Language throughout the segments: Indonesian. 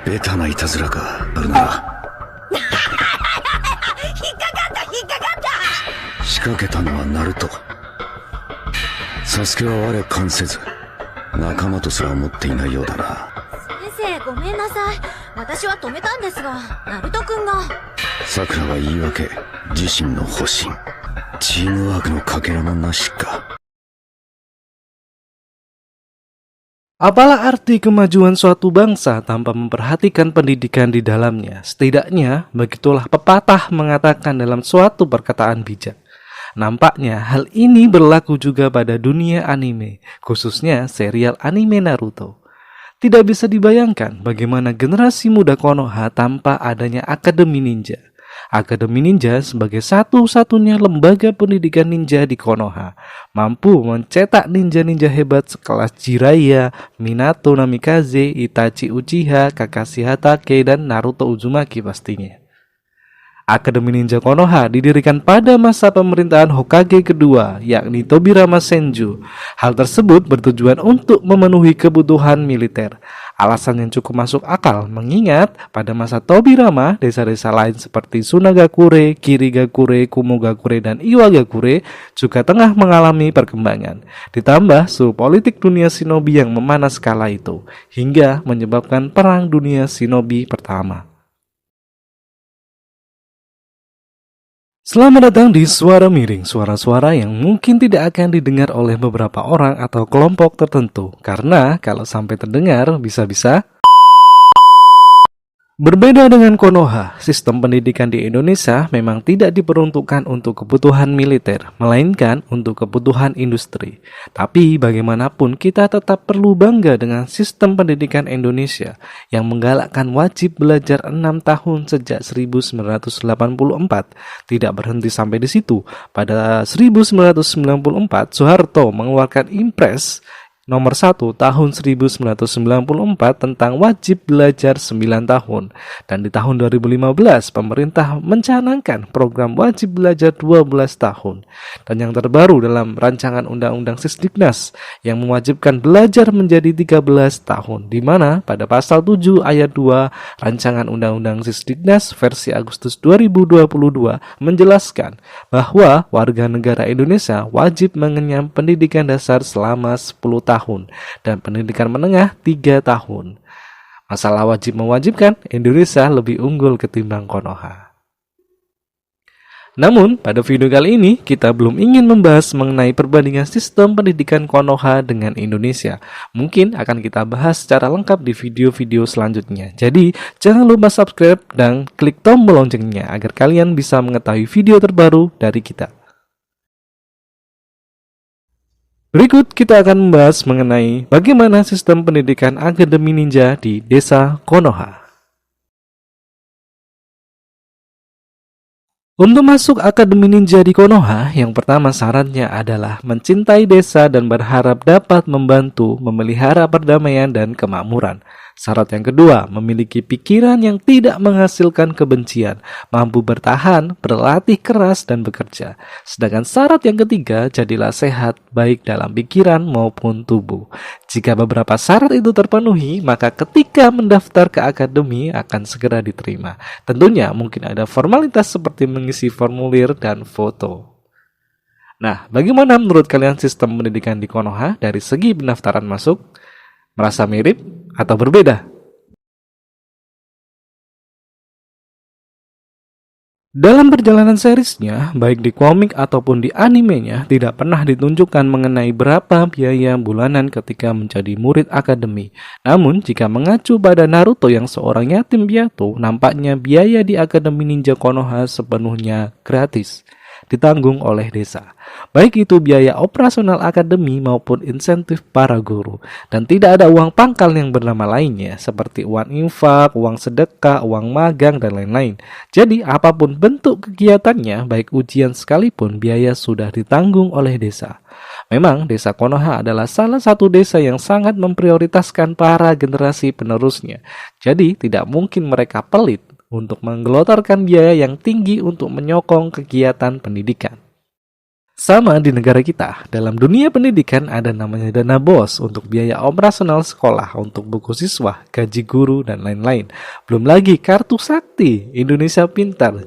ベタないたずらか、バルナラ。引っかかった。仕掛けたのはナルト。サスケは我関せず、仲間とすら思っていないようだな。先生、ごめんなさい。私は止めたんですが、ナルト君が。桜は言い訳、自身の保身。チームワークのかけらもなしか。Apalah arti kemajuan suatu bangsa tanpa memperhatikan pendidikan di dalamnya? Setidaknya, begitulah pepatah mengatakan dalam suatu perkataan bijak. Nampaknya hal ini berlaku juga pada dunia anime, khususnya serial anime Naruto. Tidak bisa dibayangkan bagaimana generasi muda Konoha tanpa adanya Akademi Ninja. Akademi Ninja sebagai satu-satunya lembaga pendidikan ninja di Konoha mampu mencetak ninja-ninja hebat sekelas Jiraiya, Minato Namikaze, Itachi Uchiha, Kakashi Hatake, dan Naruto Uzumaki pastinya. Akademi Ninja Konoha didirikan pada masa pemerintahan Hokage kedua, yakni Tobirama Senju. Hal tersebut bertujuan untuk memenuhi kebutuhan militer. Alasan yang cukup masuk akal mengingat pada masa Tobirama, desa-desa lain seperti Sunagakure, Kirigakure, Kumogakure, dan Iwagakure juga tengah mengalami perkembangan. Ditambah suhu politik dunia shinobi yang memanas kala itu, hingga menyebabkan Perang Dunia Shinobi Pertama. Selamat datang di Suara Miring, suara-suara yang mungkin tidak akan didengar oleh beberapa orang atau kelompok tertentu. Karena kalau sampai terdengar, bisa-bisa berbeda dengan Konoha, sistem pendidikan di Indonesia memang tidak diperuntukkan untuk kebutuhan militer, melainkan untuk kebutuhan industri. Tapi bagaimanapun kita tetap perlu bangga dengan sistem pendidikan Indonesia yang menggalakkan wajib belajar 6 tahun sejak 1984. Tidak berhenti sampai di situ. Pada 1994, Soeharto mengeluarkan Impres Nomor 1 tahun 1994 tentang wajib belajar 9 tahun. Dan di tahun 2015 pemerintah mencanangkan program wajib belajar 12 tahun. Dan yang terbaru dalam rancangan Undang-Undang Sisdiknas yang mewajibkan belajar menjadi 13 tahun. Di mana pada pasal 7 ayat 2 rancangan Undang-Undang Sisdiknas versi Agustus 2022 menjelaskan bahwa warga negara Indonesia wajib mengenyam pendidikan dasar selama 10 tahun. Dan pendidikan menengah 3 tahun. Masalah wajib mewajibkan, Indonesia lebih unggul ketimbang Konoha. Namun, pada video kali ini, kita belum ingin membahas mengenai perbandingan sistem pendidikan Konoha dengan Indonesia. Mungkin akan kita bahas secara lengkap di video-video selanjutnya. Jadi, jangan lupa subscribe dan klik tombol loncengnya agar kalian bisa mengetahui video terbaru dari kita. Berikut kita akan membahas mengenai bagaimana sistem pendidikan Akademi Ninja di desa Konoha. Untuk masuk Akademi Ninja di Konoha, yang pertama syaratnya adalah mencintai desa dan berharap dapat membantu memelihara perdamaian dan kemakmuran. Syarat yang kedua, memiliki pikiran yang tidak menghasilkan kebencian, mampu bertahan, berlatih keras, dan bekerja. Sedangkan syarat yang ketiga, jadilah sehat, baik dalam pikiran maupun tubuh. Jika beberapa syarat itu terpenuhi, maka ketika mendaftar ke akademi akan segera diterima. Tentunya mungkin ada formalitas seperti mengisi formulir dan foto. Nah, bagaimana menurut kalian sistem pendidikan di Konoha dari segi pendaftaran masuk? Merasa mirip atau berbeda? Dalam perjalanan seriesnya, baik di komik ataupun di animenya, tidak pernah ditunjukkan mengenai berapa biaya bulanan ketika menjadi murid akademi. Namun, jika mengacu pada Naruto yang seorang yatim piatu, nampaknya biaya di Akademi Ninja Konoha sepenuhnya gratis, ditanggung oleh desa. Baik itu biaya operasional akademi maupun insentif para guru. Dan tidak ada uang pangkal yang bernama lainnya, seperti uang infak, uang sedekah, uang magang, dan lain-lain. Jadi apapun bentuk kegiatannya, baik ujian sekalipun, biaya sudah ditanggung oleh desa. Memang desa Konoha adalah salah satu desa yang sangat memprioritaskan para generasi penerusnya. Jadi tidak mungkin mereka pelit untuk menggelontorkan biaya yang tinggi untuk menyokong kegiatan pendidikan. Sama di negara kita, dalam dunia pendidikan ada namanya dana BOS untuk biaya operasional sekolah, untuk buku siswa, gaji guru, dan lain-lain. Belum lagi kartu sakti Indonesia Pintar.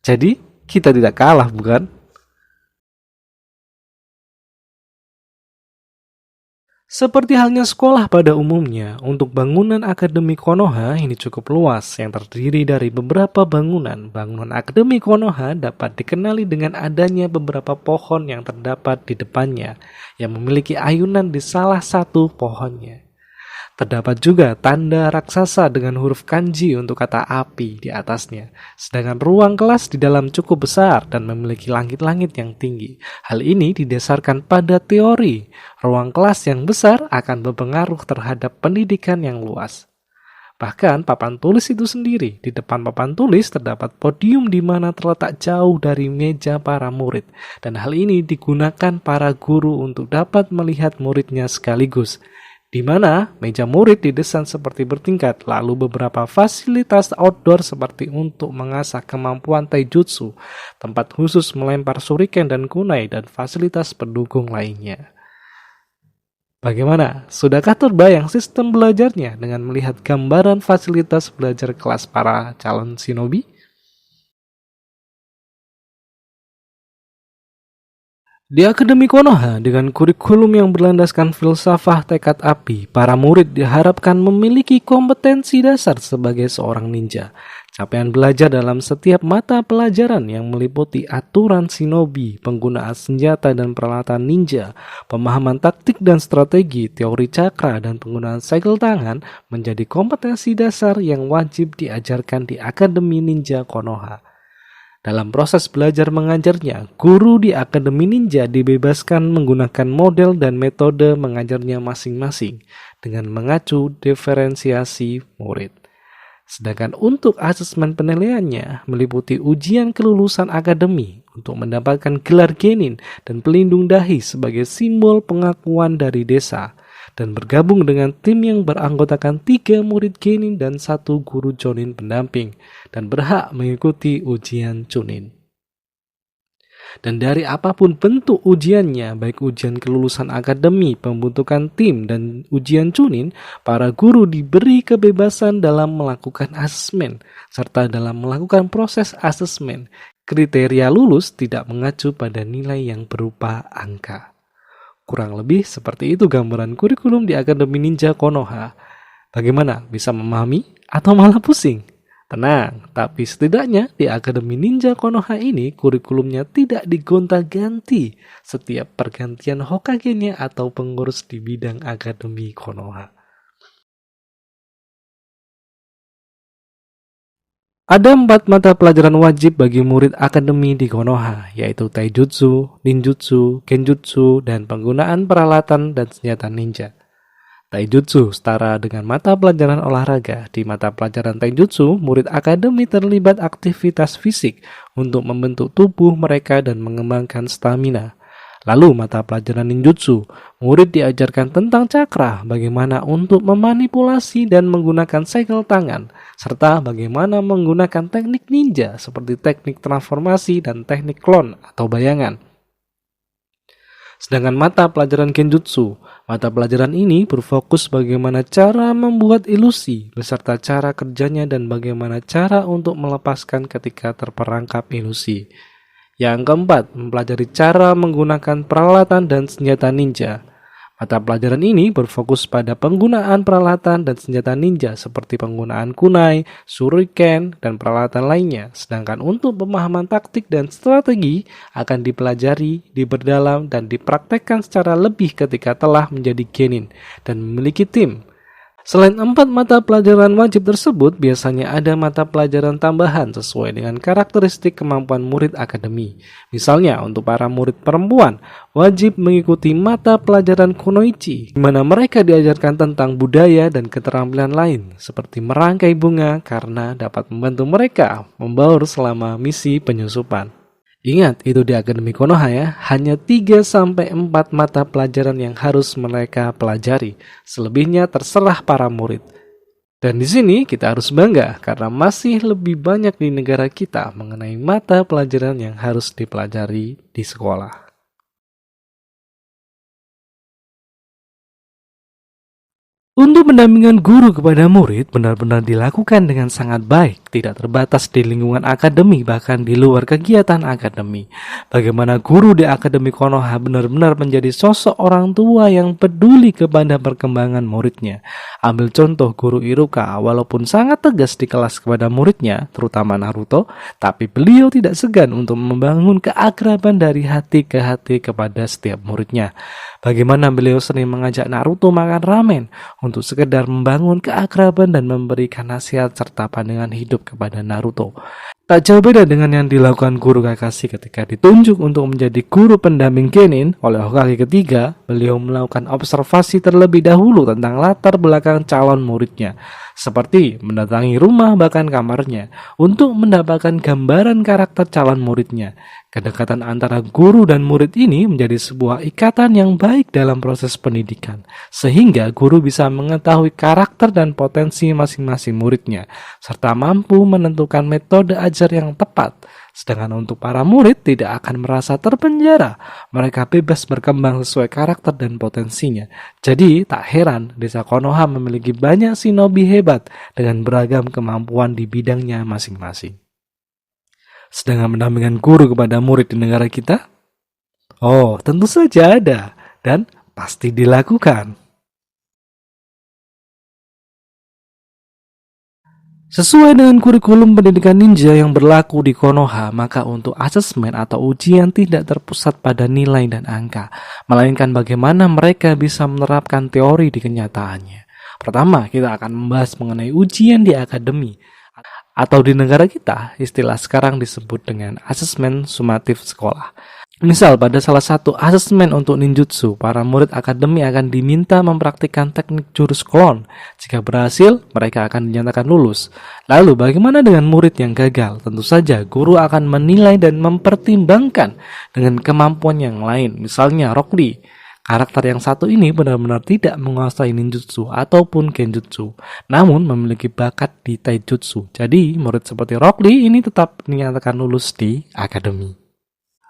Jadi, kita tidak kalah, bukan? Seperti halnya sekolah pada umumnya, untuk bangunan Akademi Konoha ini cukup luas yang terdiri dari beberapa bangunan. Bangunan Akademi Konoha dapat dikenali dengan adanya beberapa pohon yang terdapat di depannya yang memiliki ayunan di salah satu pohonnya. Terdapat juga tanda raksasa dengan huruf kanji untuk kata api di atasnya. Sedangkan ruang kelas di dalam cukup besar dan memiliki langit-langit yang tinggi. Hal ini didasarkan pada teori. Ruang kelas yang besar akan berpengaruh terhadap pendidikan yang luas. Bahkan papan tulis itu sendiri, di depan papan tulis terdapat podium di mana terletak jauh dari meja para murid. Dan hal ini digunakan para guru untuk dapat melihat muridnya sekaligus. Di mana meja murid didesain seperti bertingkat, lalu beberapa fasilitas outdoor seperti untuk mengasah kemampuan taijutsu, tempat khusus melempar shuriken dan kunai, dan fasilitas pendukung lainnya. Bagaimana? Sudahkah terbayang sistem belajarnya dengan melihat gambaran fasilitas belajar kelas para calon shinobi? Di Akademi Konoha, dengan kurikulum yang berlandaskan filsafat tekad api, para murid diharapkan memiliki kompetensi dasar sebagai seorang ninja. Capaian belajar dalam setiap mata pelajaran yang meliputi aturan shinobi, penggunaan senjata dan peralatan ninja, pemahaman taktik dan strategi, teori cakra, dan penggunaan segel tangan menjadi kompetensi dasar yang wajib diajarkan di Akademi Ninja Konoha. Dalam proses belajar mengajarnya, guru di Akademi Ninja dibebaskan menggunakan model dan metode mengajarnya masing-masing dengan mengacu diferensiasi murid. Sedangkan untuk asesmen penilaiannya meliputi ujian kelulusan akademi untuk mendapatkan gelar genin dan pelindung dahi sebagai simbol pengakuan dari desa, dan bergabung dengan tim yang beranggotakan 3 murid genin dan 1 guru jonin pendamping, dan berhak mengikuti ujian chunin. Dan dari apapun bentuk ujiannya, baik ujian kelulusan akademi, pembentukan tim, dan ujian chunin, para guru diberi kebebasan dalam melakukan asesmen, serta dalam melakukan proses asesmen. Kriteria lulus tidak mengacu pada nilai yang berupa angka. Kurang lebih seperti itu gambaran kurikulum di Akademi Ninja Konoha. Bagaimana? Bisa memahami atau malah pusing? Tenang, tapi setidaknya di Akademi Ninja Konoha ini kurikulumnya tidak digonta-ganti setiap pergantian Hokage-nya atau pengurus di bidang Akademi Konoha. Ada 4 mata pelajaran wajib bagi murid akademi di Konoha, yaitu Taijutsu, Ninjutsu, Genjutsu, dan penggunaan peralatan dan senjata ninja. Taijutsu setara dengan mata pelajaran olahraga. Di mata pelajaran Taijutsu, murid akademi terlibat aktivitas fisik untuk membentuk tubuh mereka dan mengembangkan stamina. Lalu mata pelajaran ninjutsu, murid diajarkan tentang cakra, bagaimana untuk memanipulasi dan menggunakan segel tangan, serta bagaimana menggunakan teknik ninja seperti teknik transformasi dan teknik klon atau bayangan. Sedangkan mata pelajaran genjutsu, mata pelajaran ini berfokus bagaimana cara membuat ilusi, beserta cara kerjanya dan bagaimana cara untuk melepaskan ketika terperangkap ilusi. Yang keempat, mempelajari cara menggunakan peralatan dan senjata ninja. Mata pelajaran ini berfokus pada penggunaan peralatan dan senjata ninja seperti penggunaan kunai, shuriken, dan peralatan lainnya. Sedangkan untuk pemahaman taktik dan strategi akan dipelajari, diperdalam, dan dipraktekkan secara lebih ketika telah menjadi genin dan memiliki tim. Selain 4 mata pelajaran wajib tersebut, biasanya ada mata pelajaran tambahan sesuai dengan karakteristik kemampuan murid akademi. Misalnya, untuk para murid perempuan, wajib mengikuti mata pelajaran kunoichi, di mana mereka diajarkan tentang budaya dan keterampilan lain, seperti merangkai bunga karena dapat membantu mereka membaur selama misi penyusupan. Ingat, itu di Akademi Konoha ya, hanya 3-4 mata pelajaran yang harus mereka pelajari. Selebihnya terserah para murid. Dan di sini kita harus bangga karena masih lebih banyak di negara kita mengenai mata pelajaran yang harus dipelajari di sekolah. Untuk pendampingan guru kepada murid benar-benar dilakukan dengan sangat baik, tidak terbatas di lingkungan akademi, bahkan di luar kegiatan akademi. Bagaimana guru di Akademi Konoha benar-benar menjadi sosok orang tua yang peduli kepada perkembangan muridnya. Ambil contoh guru Iruka, walaupun sangat tegas di kelas kepada muridnya, terutama Naruto, tapi beliau tidak segan untuk membangun keakraban dari hati ke hati kepada setiap muridnya. Bagaimana beliau sering mengajak Naruto makan ramen untuk sekedar membangun keakraban dan memberikan nasihat serta pandangan hidup kepada Naruto. Tak jauh beda dengan yang dilakukan guru Kakashi ketika ditunjuk untuk menjadi guru pendamping Genin oleh Hokage ketiga. Beliau melakukan observasi terlebih dahulu tentang latar belakang calon muridnya, seperti mendatangi rumah bahkan kamarnya untuk mendapatkan gambaran karakter calon muridnya. Kedekatan antara guru dan murid ini menjadi sebuah ikatan yang baik dalam proses pendidikan, sehingga guru bisa mengetahui karakter dan potensi masing-masing muridnya, serta mampu menentukan metode ajar yang tepat. Sedangkan untuk para murid tidak akan merasa terpenjara, mereka bebas berkembang sesuai karakter dan potensinya. Jadi tak heran desa Konoha memiliki banyak shinobi hebat dengan beragam kemampuan di bidangnya masing-masing. Sedangkan pendampingan guru kepada murid di negara kita? Oh, tentu saja ada dan pasti dilakukan. Sesuai dengan kurikulum pendidikan ninja yang berlaku di Konoha, maka untuk asesmen atau ujian tidak terpusat pada nilai dan angka, melainkan bagaimana mereka bisa menerapkan teori di kenyataannya. Pertama, kita akan membahas mengenai ujian di akademi, atau di negara kita, istilah sekarang disebut dengan asesmen sumatif sekolah. Misal pada salah satu asesmen untuk ninjutsu, para murid akademi akan diminta mempraktikkan teknik jurus klon. Jika berhasil, mereka akan dinyatakan lulus. Lalu bagaimana dengan murid yang gagal? Tentu saja guru akan menilai dan mempertimbangkan dengan kemampuan yang lain. Misalnya Rock Lee, karakter yang satu ini benar-benar tidak menguasai ninjutsu ataupun genjutsu, namun memiliki bakat di taijutsu. Jadi murid seperti Rock Lee ini tetap dinyatakan lulus di akademi.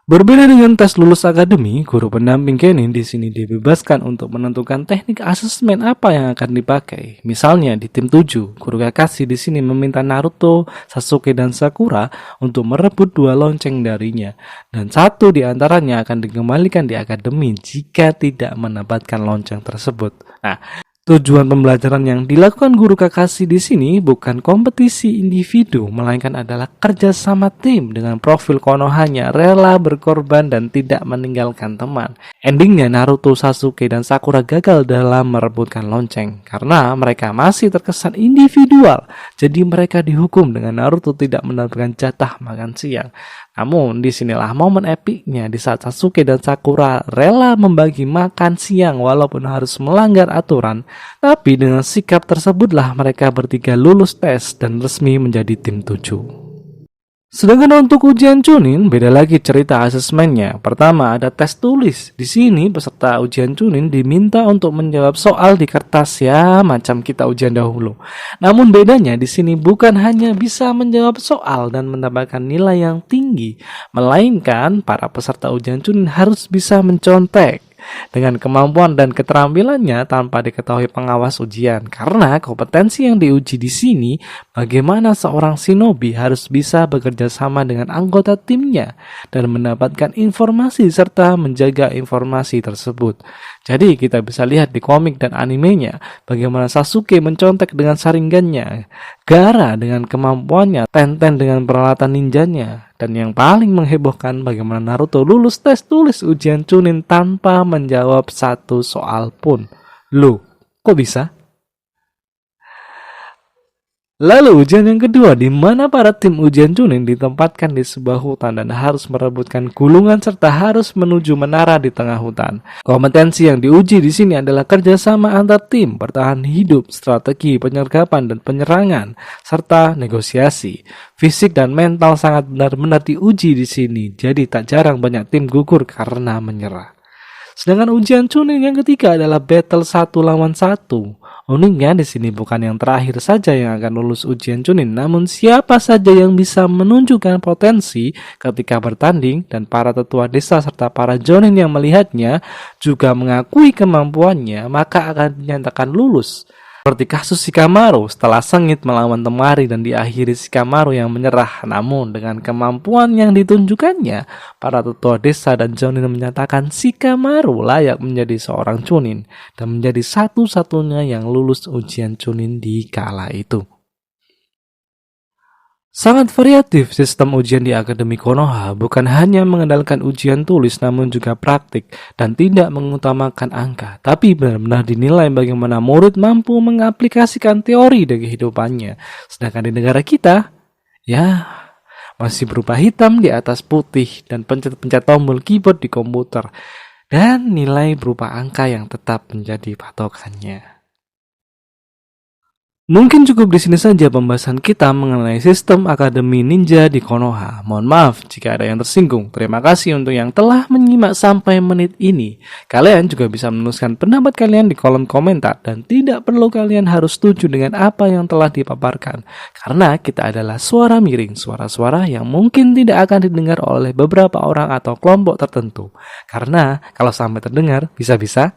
Berbeda dengan tes lulus akademi, guru pendamping Genin di sini dibebaskan untuk menentukan teknik asesmen apa yang akan dipakai. Misalnya di tim 7, guru Kakashi di sini meminta Naruto, Sasuke, dan Sakura untuk merebut 2 lonceng darinya, dan satu di antaranya akan dikembalikan di akademi jika tidak mendapatkan lonceng tersebut. Nah, tujuan pembelajaran yang dilakukan guru Kakashi di sini bukan kompetisi individu, melainkan adalah kerjasama tim dengan profil Konohanya rela berkorban dan tidak meninggalkan teman. Endingnya Naruto, Sasuke, dan Sakura gagal dalam merebutkan lonceng karena mereka masih terkesan individual. Jadi mereka dihukum dengan Naruto tidak mendapatkan jatah makan siang. Namun disinilah momen epiknya di saat Sasuke dan Sakura rela membagi makan siang walaupun harus melanggar aturan. Tapi dengan sikap tersebutlah mereka bertiga lulus tes dan resmi menjadi tim 7. Sedangkan untuk ujian Chunin, beda lagi cerita asesmennya. Pertama ada tes tulis. Di sini peserta ujian Chunin diminta untuk menjawab soal di kertas ya, macam kita ujian dahulu. Namun bedanya di sini bukan hanya bisa menjawab soal dan mendapatkan nilai yang tinggi, melainkan para peserta ujian Chunin harus bisa mencontek dengan kemampuan dan keterampilannya tanpa diketahui pengawas ujian. Karena kompetensi yang diuji di sini bagaimana seorang shinobi harus bisa bekerja sama dengan anggota timnya dan mendapatkan informasi serta menjaga informasi tersebut. Jadi kita bisa lihat di komik dan animenya bagaimana Sasuke mencontek dengan saringannya, Gaara dengan kemampuannya, Tenten dengan peralatan ninjanya, dan yang paling menghebohkan bagaimana Naruto lulus tes tulis ujian Chunin tanpa menjawab satu soal pun. Loh, kok bisa? Lalu ujian yang kedua, di mana para tim ujian Chunin ditempatkan di sebuah hutan dan harus merebutkan gulungan serta harus menuju menara di tengah hutan. Kompetensi yang diuji di sini adalah kerjasama antar tim, bertahan hidup, strategi, penyergapan dan penyerangan, serta negosiasi. Fisik dan mental sangat benar-benar diuji di sini, jadi tak jarang banyak tim gugur karena menyerah. Sedangkan ujian Chunin yang ketiga adalah battle 1 lawan 1. Uniknya di sini bukan yang terakhir saja yang akan lulus ujian Chunin, namun siapa saja yang bisa menunjukkan potensi ketika bertanding dan para tetua desa serta para Jonin yang melihatnya juga mengakui kemampuannya, maka akan dinyatakan lulus. Seperti kasus Shikamaru setelah sengit melawan Temari dan diakhiri Shikamaru yang menyerah. Namun dengan kemampuan yang ditunjukkannya, para tetua desa dan Jonin menyatakan Shikamaru layak menjadi seorang Chunin dan menjadi satu-satunya yang lulus ujian Chunin di kala itu. Sangat variatif sistem ujian di Akademi Konoha, bukan hanya mengandalkan ujian tulis namun juga praktik dan tidak mengutamakan angka, tapi benar-benar dinilai bagaimana murid mampu mengaplikasikan teori di kehidupannya. Sedangkan di negara kita, ya masih berupa hitam di atas putih dan pencet-pencet tombol keyboard di komputer, dan nilai berupa angka yang tetap menjadi patokannya. Mungkin cukup di sini saja pembahasan kita mengenai sistem Akademi Ninja di Konoha. Mohon maaf jika ada yang tersinggung. Terima kasih untuk yang telah menyimak sampai menit ini. Kalian juga bisa menuliskan pendapat kalian di kolom komentar dan tidak perlu kalian harus setuju dengan apa yang telah dipaparkan. Karena kita adalah suara miring, suara-suara yang mungkin tidak akan didengar oleh beberapa orang atau kelompok tertentu. Karena kalau sampai terdengar, bisa-bisa